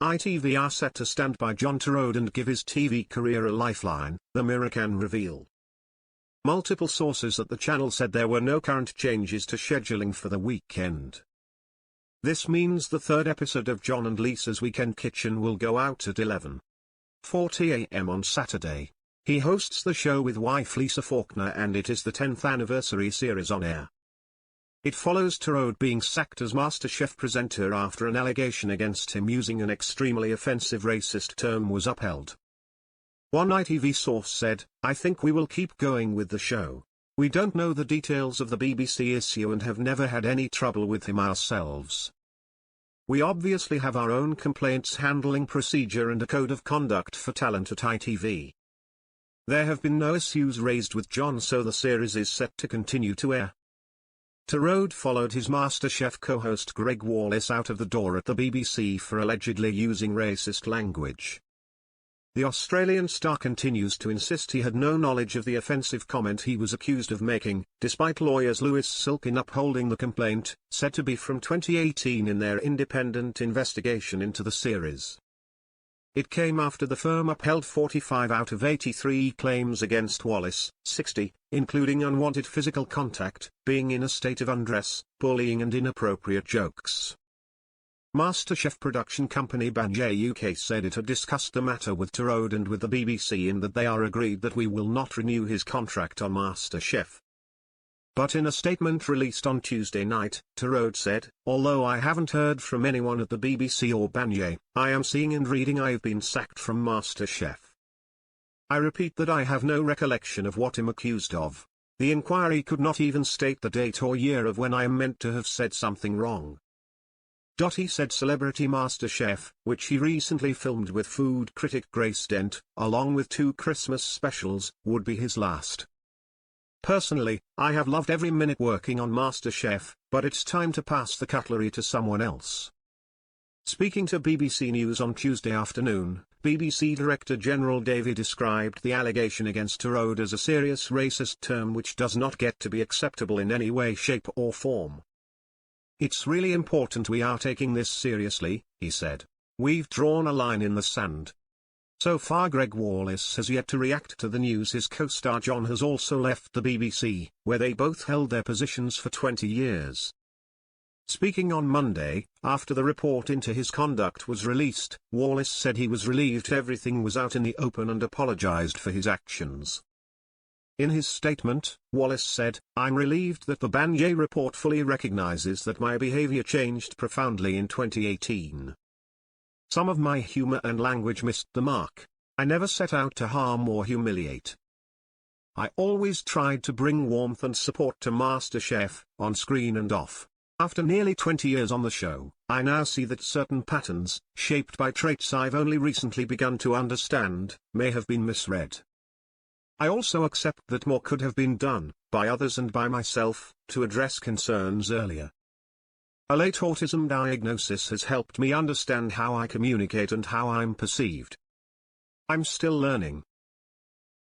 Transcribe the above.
ITV are set to stand by John Torode and give his TV career a lifeline, the Mirror can reveal. Multiple sources at the channel said there were no current changes to scheduling for the weekend. This means the third episode of John and Lisa's Weekend Kitchen will go out at 11:40 a.m. on Saturday. He hosts the show with wife Lisa Faulkner and it is the 10th anniversary series on air. It follows Torode being sacked as MasterChef presenter after an allegation against him using an extremely offensive racist term was upheld. One ITV source said, "I think we will keep going with the show. We don't know the details of the BBC issue and have never had any trouble with him ourselves. We obviously have our own complaints handling procedure and a code of conduct for talent at ITV. There have been no issues raised with John, so the series is set to continue to air." Torode followed his MasterChef co-host Greg Wallace out of the door at the BBC for allegedly using racist language. The Australian star continues to insist he had no knowledge of the offensive comment he was accused of making, despite lawyers Lewis Silkin upholding the complaint, said to be from 2018 in their independent investigation into the series. It came after the firm upheld 45 out of 83 claims against Wallace, 60, including unwanted physical contact, being in a state of undress, bullying and inappropriate jokes. MasterChef production company Banjay UK said it had discussed the matter with Torode and with the BBC and that they are agreed that we will not renew his contract on MasterChef. But in a statement released on Tuesday night, Torode said, "Although I haven't heard from anyone at the BBC or Banjay, I am seeing and reading I've been sacked from MasterChef. I repeat that I have no recollection of what I'm accused of. The inquiry could not even state the date or year of when I am meant to have said something wrong." He said Celebrity MasterChef, which he recently filmed with food critic Grace Dent, along with 2 Christmas specials, would be his last. "Personally, I have loved every minute working on MasterChef, but it's time to pass the cutlery to someone else." Speaking to BBC News on Tuesday afternoon, BBC Director General Davey described the allegation against Torode as a serious racist term which does not get to be acceptable in any way, shape or form. "It's really important we are taking this seriously," he said. "We've drawn a line in the sand." So far Greg Wallace has yet to react to the news. His co-star John has also left the BBC, where they both held their positions for 20 years. Speaking on Monday, after the report into his conduct was released, Wallace said he was relieved everything was out in the open and apologized for his actions. In his statement, Wallace said, "I'm relieved that the Banjay report fully recognizes that my behavior changed profoundly in 2018. Some of my humor and language missed the mark. I never set out to harm or humiliate. I always tried to bring warmth and support to MasterChef, on screen and off. After nearly 20 years on the show, I now see that certain patterns, shaped by traits I've only recently begun to understand, may have been misread. I also accept that more could have been done, by others and by myself, to address concerns earlier. A late autism diagnosis has helped me understand how I communicate and how I'm perceived. I'm still learning,